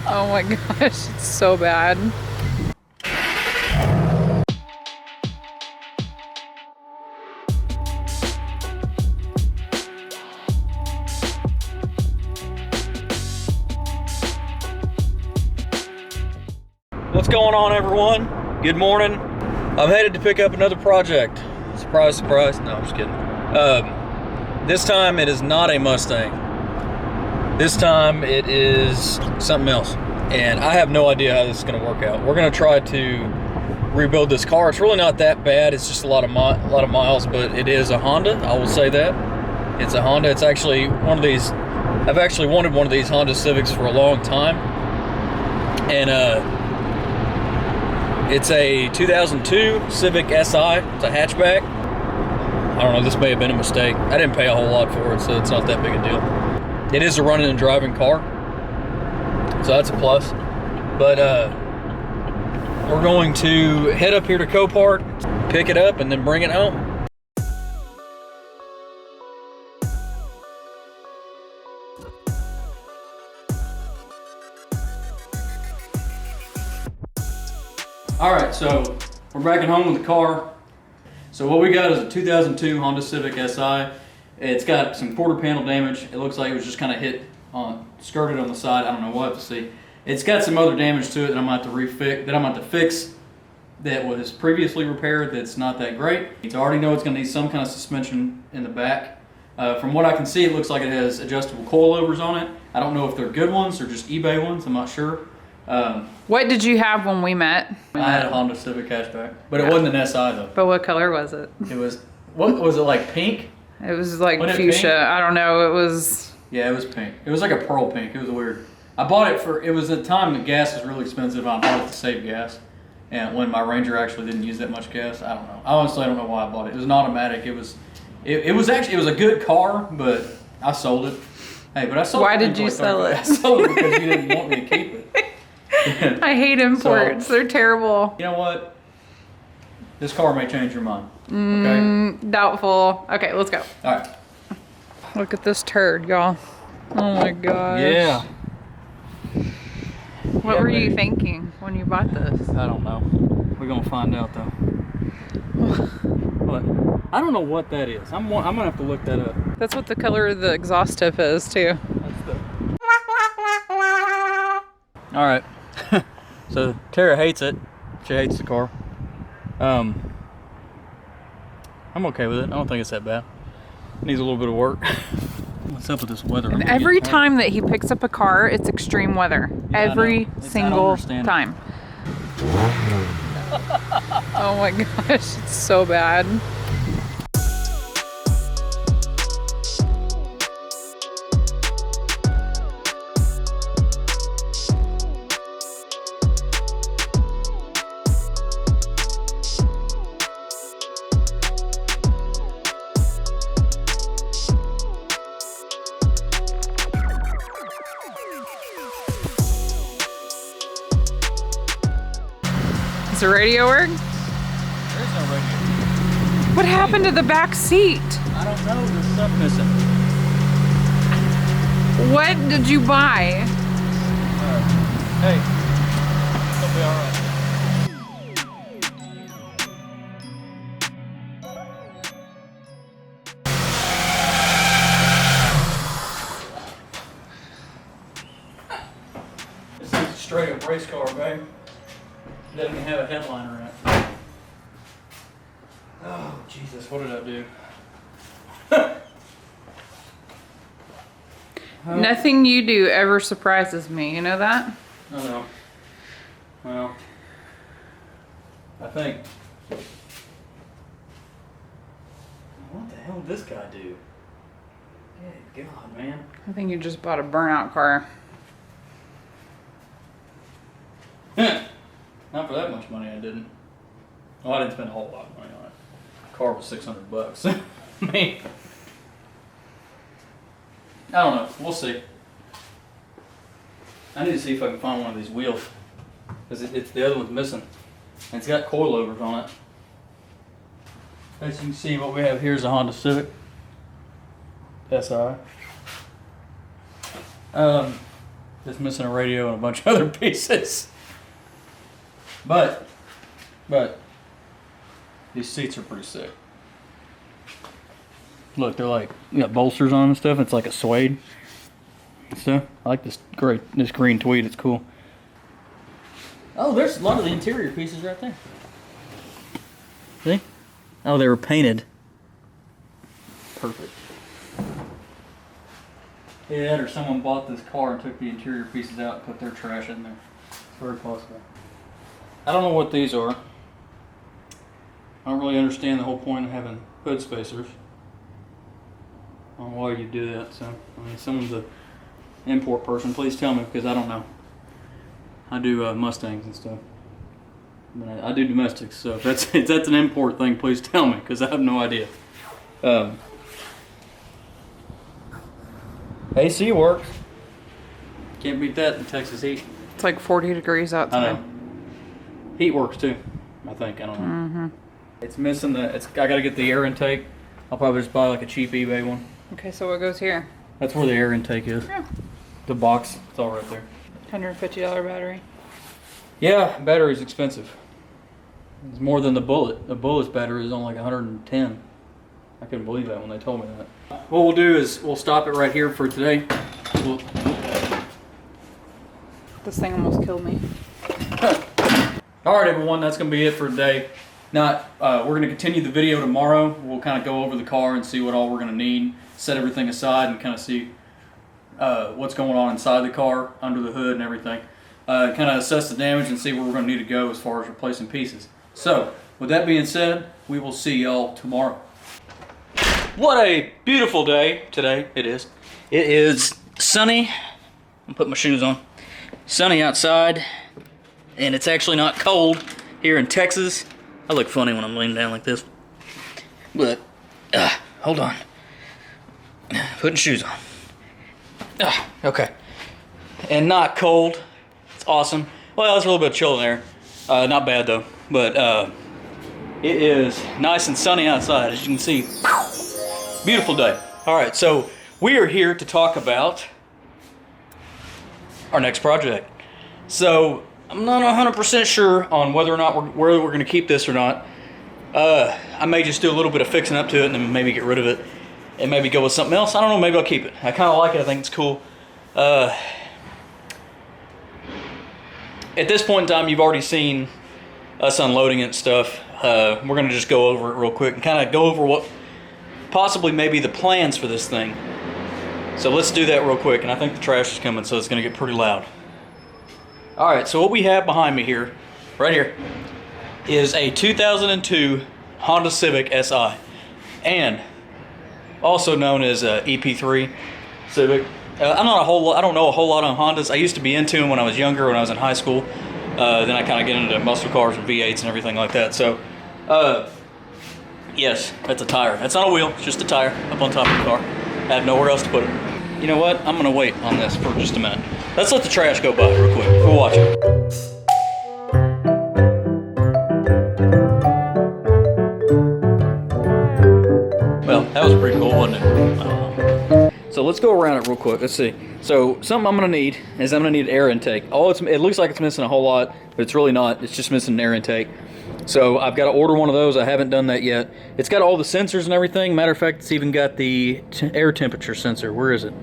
Oh my gosh, it's so bad. What's going on, everyone? Good morning. I'm headed to pick up another project. Surprise, surprise. No, I'm just kidding. This time it is not a Mustang. This time it is something else. And I have no idea how this is going to work out. We're going to try to rebuild this car. It's really not that bad. It's just a lot of miles, but it is a Honda. I will say that. It's a Honda. It's actually one of these. I've actually wanted one of these Honda Civics for a long time. And it's a 2002 Civic Si. It's a hatchback. I don't know, this may have been a mistake. I didn't pay a whole lot for it, so it's not that big a deal. It is a running and driving car, so that's a plus. But we're going to head up here to Copart, pick it up, and then bring it home. All right, so we're back at home with the car. So what we got is a 2002 Honda Civic Si. It's got some quarter panel damage. It looks like it was just kind of hit on, skirted on the side. I don't know, we'll have to see. It's got some other damage to it that I'm going to have to fix that was previously repaired that's not that great. I already know it's going to need some kind of suspension in the back. From what I can see, it looks like it has adjustable coilovers on it. I don't know if they're good ones or just eBay ones, I'm not sure. What did you have when we met? I had a Honda Civic hatchback, but it wasn't an SI though. But what color was it? It was, what was it, like pink? It was like Wasn't it fuchsia. pink? I don't know. It was. Yeah, it was pink. It was like a pearl pink. It was weird. I bought it for, it was a time that gas was really expensive. I bought it to save gas. And when my Ranger actually didn't use that much gas, I don't know. Honestly, I don't know why I bought it. It was an automatic. It was a good car, but I sold it. Hey, but I sold it. Why did you sell it? I sold it because you didn't want me to keep it. I hate imports. So, they're terrible. You know what? This car may change your mind. Okay? Doubtful. Okay, let's go. All right. Look at this turd, y'all. Oh my gosh. Yeah. What were you thinking when you bought this? I don't know. We're gonna find out though. But I don't know what that is. I'm gonna have to look that up. That's what the color of the exhaust tip is too. That's the. All right. So Tara hates it. She hates the car. I'm okay with it. I don't think it's that bad. It needs a little bit of work. What's up with this weather? And every time that he picks up a car, it's extreme weather. Yeah, every single understand it. time. Oh my gosh, it's so bad. Does the radio work? There's no radio. What happened to the back seat? I don't know. There's stuff missing. What did you buy? Hey, it'll be all right. This is a straight up race car, babe. Doesn't even have a headliner in it. Oh, Jesus, what did I do? Nothing you do ever surprises me, you know that? I know. Well, I think. What the hell did this guy do? Good God, man. I think you just bought a burnout car. Not for that much money, I didn't. Well, I didn't spend a whole lot of money on it. The car was $600. I mean, I don't know. We'll see. I need to see if I can find one of these wheels. Because it's the other one's missing. And it's got coilovers on it. As you can see, what we have here is a Honda Civic Si. It's missing a radio and a bunch of other pieces. But these seats are pretty sick. Look, they're like, you got bolsters on and stuff. It's like a suede and stuff. I like this green tweed. It's cool. Oh, there's a lot of the interior pieces right there. See? Oh, they were painted. Perfect. Yeah, or someone bought this car and took the interior pieces out and put their trash in there. It's very possible. I don't know what these are. I don't really understand the whole point of having hood spacers. I don't know why you do that. So, I mean, someone's an import person. Please tell me, because I don't know. I do Mustangs and stuff. I do domestics, so if that's an import thing, please tell me, because I have no idea. AC works. Can't beat that in Texas heat. It's like 40 degrees outside. I know. Heat works too, I think. I don't know. Mm-hmm. It's missing I gotta get the air intake. I'll probably just buy like a cheap eBay one. Okay, so what goes here? That's where the air intake is. Yeah. The box, it's all right there. $150 battery. Yeah, battery's expensive. It's more than the Bullet. The Bullet's battery is only like 110. I couldn't believe that when they told me that. What we'll do is we'll stop it right here for today. This thing almost killed me. Alright everyone, that's going to be it for today. Now, we're going to continue the video tomorrow. We'll kind of go over the car and see what all we're going to need. Set everything aside and kind of see what's going on inside the car, under the hood and everything. Kind of assess the damage and see where we're going to need to go as far as replacing pieces. So, with that being said, we will see y'all tomorrow. What a beautiful day today it is. It is sunny. I'm putting my shoes on. Sunny outside, and it's actually not cold here in Texas. I look funny when I'm laying down like this. But, hold on. Putting shoes on. Okay. And not cold. It's awesome. Well, there's a little bit of chill in there. Not bad though. But it is nice and sunny outside, as you can see. Beautiful day. Alright, so we are here to talk about our next project. So, I'm not 100% sure on whether or not we're going to keep this or not. I may just do a little bit of fixing up to it and then maybe get rid of it and maybe go with something else. I don't know, maybe I'll keep it. I kind of like it. I think it's cool. At this point in time, you've already seen us unloading it and stuff. We're going to just go over it real quick and kind of go over what possibly maybe the plans for this thing. So let's do that real quick, and I think the trash is coming, so it's going to get pretty loud. Alright, so what we have behind me here, right here, is a 2002 Honda Civic Si, and also known as EP3 Civic. I don't know a whole lot on Hondas. I used to be into them when I was younger, when I was in high school. Then I kind of get into muscle cars and V8s and everything like that. So, yes, that's a tire. That's not a wheel, it's just a tire up on top of the car. I have nowhere else to put it. You know what? I'm going to wait on this for just a minute. Let's let the trash go by real quick. We'll watch it. Well, that was pretty cool, wasn't it? I don't know. So let's go around it real quick. Let's see. So something I'm going to need is I'm going to need air intake. It looks like it's missing a whole lot, but it's really not. It's just missing an air intake. So I've got to order one of those. I haven't done that yet. It's got all the sensors and everything. Matter of fact, it's even got the air temperature sensor. Where is it?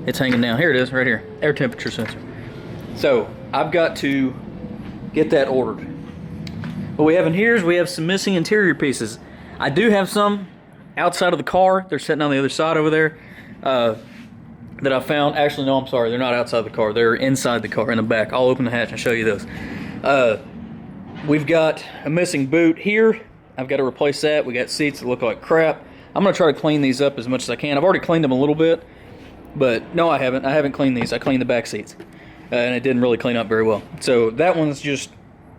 It's hanging down. Here it is, right here. Air temperature sensor. So I've got to get that ordered. What we have in here is we have some missing interior pieces. I do have some outside of the car. They're sitting on the other side over there that I found. Actually, no, I'm sorry. They're not outside the car. They're inside the car in the back. I'll open the hatch and show you those. We've got a missing boot here. I've got to replace that. We got seats that look like crap. I'm going to try to clean these up as much as I can. I've already cleaned them a little bit, but no, I haven't. I haven't cleaned these. I cleaned the back seats, and it didn't really clean up very well. So that one's just,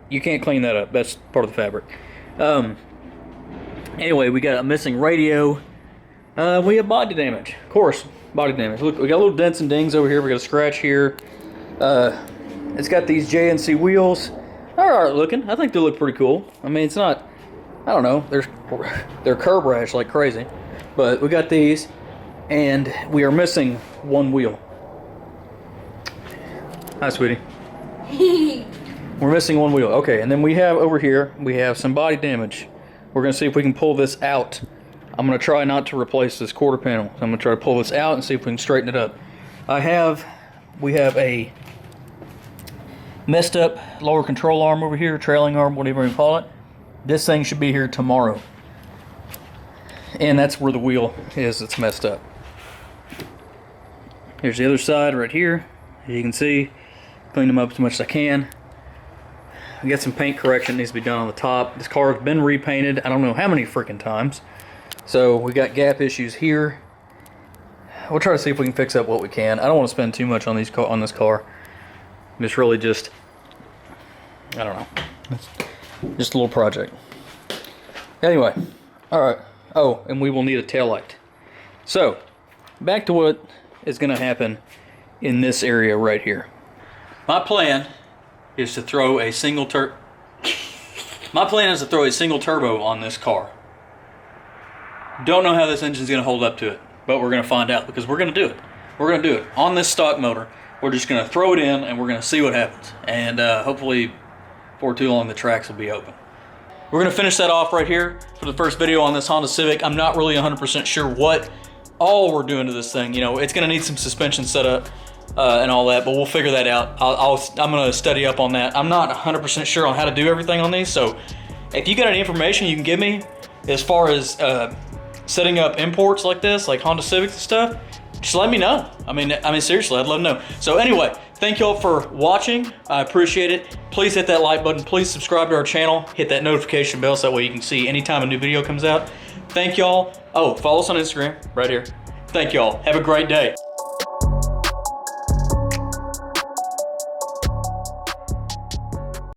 you can't clean that up. That's part of the fabric. Anyway, we got a missing radio. We have body damage. Of course, body damage. Look, we got little dents and dings over here. We got a scratch here. It's got these JNC wheels. They're alright looking. I think they look pretty cool. I mean, it's not, I don't know, they're curb rash like crazy. But we got these, and we are missing one wheel. Hi, sweetie. We're missing one wheel. Okay, and then we have over here, we have some body damage. We're gonna see if we can pull this out. I'm gonna try not to replace this quarter panel. So I'm gonna try to pull this out and see if we can straighten it up. We have a messed up lower control arm over here, trailing arm, whatever you call it. This thing should be here tomorrow. And that's where the wheel is, it's messed up. Here's the other side right here. As you can see, clean them up as much as I can. I got some paint correction that needs to be done on the top. This car has been repainted, I don't know how many freaking times. So we got gap issues here. We'll try to see if we can fix up what we can. I don't want to spend too much on this car. It's really just, I don't know. It's just a little project. Anyway, all right. Oh, and we will need a taillight. So, back to what is going to happen in this area right here. My plan is to throw a single turbo on this car. Don't know how this engine's going to hold up to it, but we're going to find out because we're going to do it. We're going to do it on this stock motor. We're just going to throw it in and we're going to see what happens. And hopefully, before too long, the tracks will be open. We're going to finish that off right here for the first video on this Honda Civic. I'm not really 100% sure what all we're doing to this thing. You know, it's going to need some suspension setup and all that, but we'll figure that out. I'm going to study up on that. I'm not 100% sure on how to do everything on these, so if you got any information you can give me as far as setting up imports like this, like Honda Civics and stuff, just let me know. I mean, seriously, I'd love to know. So anyway, thank y'all for watching. I appreciate it. Please hit that like button. Please subscribe to our channel. Hit that notification bell so that way you can see anytime a new video comes out. Thank y'all. Oh, follow us on Instagram right here. Thank y'all. Have a great day.